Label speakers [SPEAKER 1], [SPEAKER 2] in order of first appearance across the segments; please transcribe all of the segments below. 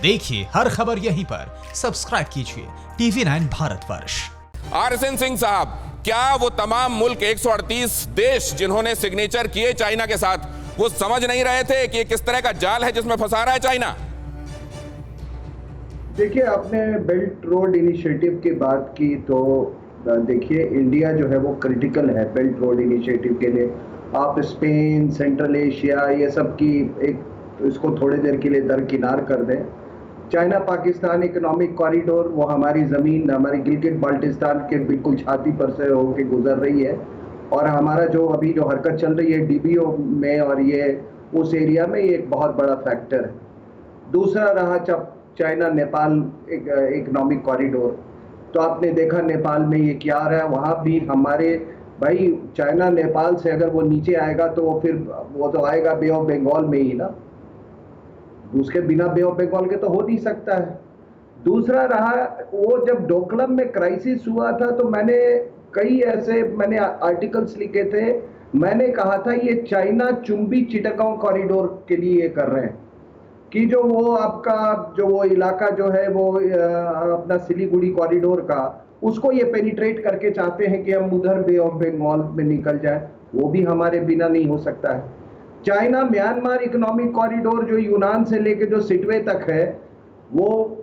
[SPEAKER 1] देखिए हर खबर यहीं पर, सब्सक्राइब कीजिए TV9 भारतवर्ष।
[SPEAKER 2] आरएसएन सिंह साहब, क्या वो तमाम मुल्क 138 देश जिन्होंने सिग्नेचर किए चाइना के साथ, वो समझ नहीं रहे थे कि ये किस तरह का जाल है जिसमें फंसा रहा है चाइना?
[SPEAKER 3] देखिए, आपने बेल्ट रोड इनिशिएटिव की बात की तो देखिए, इंडिया जो है वो क्रिटिकल है बेल्ट रोड इनिशिएटिव के लिए। आप स्पेन, सेंट्रल एशिया, ये सब की एक इसको थोड़ी देर के लिए दरकिनार कर दें। चाइना पाकिस्तान इकोनॉमिक कॉरिडोर, वो हमारी ज़मीन, हमारी गिलगित बाल्टिस्तान के बिल्कुल छाती पर से होके गुजर रही है, और हमारा जो अभी जो हरकत चल रही है DBO में, और ये उस एरिया में ये एक बहुत बड़ा फैक्टर है। दूसरा रहा चाइना नेपाल इकोनॉमिक कॉरिडोर, तो आपने देखा नेपाल में ये क्या आ रहा है। वहाँ भी हमारे भाई, चाइना नेपाल से अगर वो नीचे आएगा तो वो तो आएगा बे ऑफ बंगाल में ही ना, उसके बिना बे ऑफ बंगाल के तो हो नहीं सकता है। दूसरा रहा, वो जब डोकलम में क्राइसिस हुआ था तो मैंने आर्टिकल्स लिखे थे। मैंने कहा था ये चाइना चुंबी चिटगांव कॉरिडोर के लिए ये कर रहे हैं कि जो वो आपका जो वो इलाका जो है वो अपना सिलीगुड़ी कॉरिडोर का, उसको ये पेनिट्रेट करके चाहते हैं कि हम उधर बे ऑफ बंगाल में निकल जाए। वो भी हमारे बिना नहीं हो सकता है। चाइना म्यांमार इकोनॉमिक कॉरिडोर जो यूनान से लेके जो सिटवे तक है, वो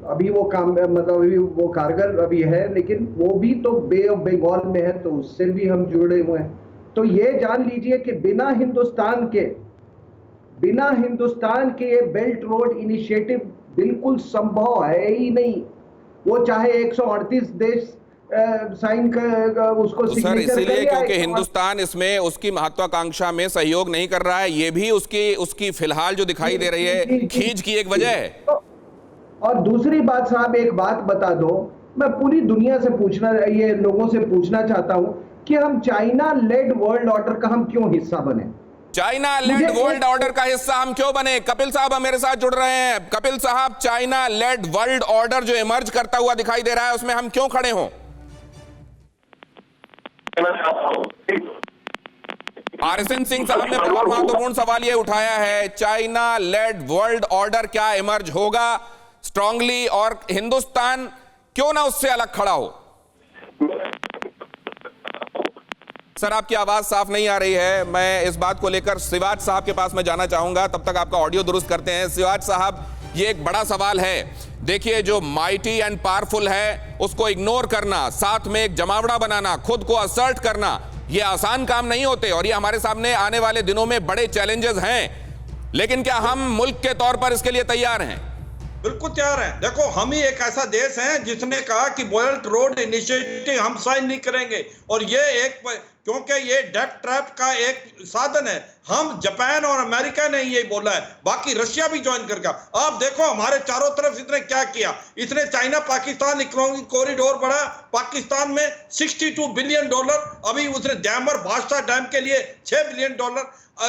[SPEAKER 3] अभी वो काम मतलब अभी वो कारगर अभी है, लेकिन वो भी तो बे ऑफ बंगाल में है, तो उससे भी हम जुड़े हुए हैं। तो ये जान लीजिए कि बिना हिंदुस्तान के ये बेल्ट रोड इनिशिएटिव बिल्कुल संभव है ही नहीं। वो चाहे 138 देश साइन कर उसको
[SPEAKER 2] तो सर, इसीलिए क्योंकि हिंदुस्तान इसमें उसकी महत्वाकांक्षा में सहयोग नहीं कर रहा है, ये भी उसकी फिलहाल जो दिखाई दे रही है खींच की एक वजह है।
[SPEAKER 3] और दूसरी बात साहब, एक बात बता दो, मैं पूरी दुनिया से लोगों से पूछना चाहता हूं कि हम चाइना लेड वर्ल्ड ऑर्डर का हम क्यों हिस्सा बने?
[SPEAKER 2] चाइना लेड वर्ल्ड ऑर्डर का हिस्सा हम क्यों बने? कपिल साहब हम मेरे साथ जुड़ रहे हैं। कपिल साहब, चाइना लेड वर्ल्ड ऑर्डर जो इमर्ज करता हुआ दिखाई दे रहा है, उसमें हम क्यों खड़े हों? आरएसएन सिंह साहब ने बहुत महत्वपूर्ण सवाल यह उठाया है, चाइना लेड वर्ल्ड ऑर्डर क्या इमर्ज होगा स्ट्रांगली, और हिंदुस्तान क्यों ना उससे अलग खड़ा हो? सर, आपकी आवाज साफ नहीं आ रही है। मैं इस बात को लेकर सिवाज साहब के पास में जाना चाहूंगा, तब तक आपका ऑडियो दुरुस्त करते हैं। सिवाज साहब, ये एक बड़ा सवाल है। देखिए, जो माइटी एंड पावरफुल है उसको इग्नोर करना, साथ में एक जमावड़ा बनाना, खुद को असर्ट करना, ये आसान काम नहीं होते, और ये हमारे सामने आने वाले दिनों में बड़े चैलेंजेस हैं। लेकिन क्या हम मुल्क के तौर पर इसके लिए तैयार हैं?
[SPEAKER 4] बिल्कुल तैयार हैं। देखो, हम ही एक ऐसा देश है जिसने कहा कि बेल्ट रोड इनिशिएटिव हम साइन नहीं करेंगे, और ये क्योंकि ये डेट ट्रैप का एक साधन है। हम, जापान और अमेरिका ने यही बोला है, बाकी रशिया भी ज्वाइन करके। आप देखो हमारे चारों तरफ इसने क्या किया। इसने चाइना पाकिस्तान इकोनॉमिक कॉरिडोर बढ़ा, पाकिस्तान में $62 बिलियन, अभी उसने डैमर बादशाह डैम के लिए $6 बिलियन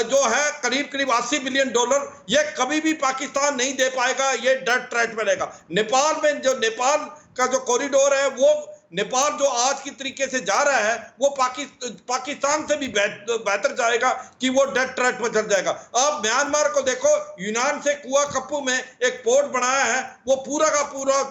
[SPEAKER 4] जो है, करीब 80 बिलियन डॉलर, ये कभी भी पाकिस्तान नहीं दे पाएगा। ये डेट ट्रैप में रहेगा। नेपाल में जो नेपाल का जो कॉरिडोर है, वो नेपाल जो आज की तरीके से जा रहा है, वो पाकिस्तान से भी बेहतर जाएगा कि वो डेट ट्रैप में चल जाएगा। अब म्यांमार को देखो, यूनान से कुआ कप्पू में एक पोर्ट बनाया है, वो पूरा का पूरा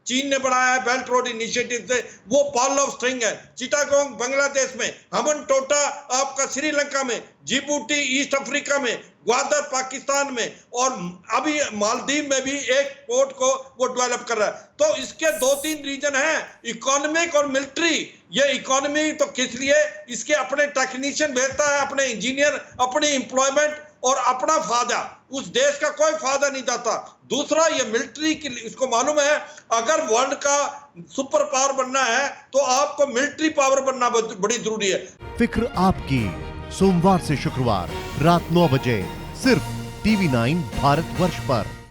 [SPEAKER 4] चीन ने बनाया है बेल्ट रोड इनिशिएटिव से। वो पॉल ऑफ स्ट्रिंग है। चिटागोंग बांग्लादेश में, हमन टोटा आपका श्रीलंका में, जिबूटी ईस्ट अफ्रीका में, ग्वादर पाकिस्तान में, और अभी मालदीव में भी एक पोर्ट को वो डेवलप कर रहा है। तो इसके 2-3 रीजन हैं, इकोनॉमिक और मिलिट्री। ये इकोनॉमी तो किस लिए, इसके अपने टेक्नीशियन भेजता है, अपने इंजीनियर, अपनी एम्प्लॉयमेंट और अपना फायदा, उस देश का कोई फायदा नहीं जाता। दूसरा, ये मिलिट्री की, इसको मालूम है अगर वर्ल्ड का सुपर पावर बनना है तो आपको मिलिट्री पावर बनना बड़ी जरूरी है।
[SPEAKER 5] फिक्र आपकी, सोमवार से शुक्रवार रात 9 बजे सिर्फ TV9 भारतवर्ष पर।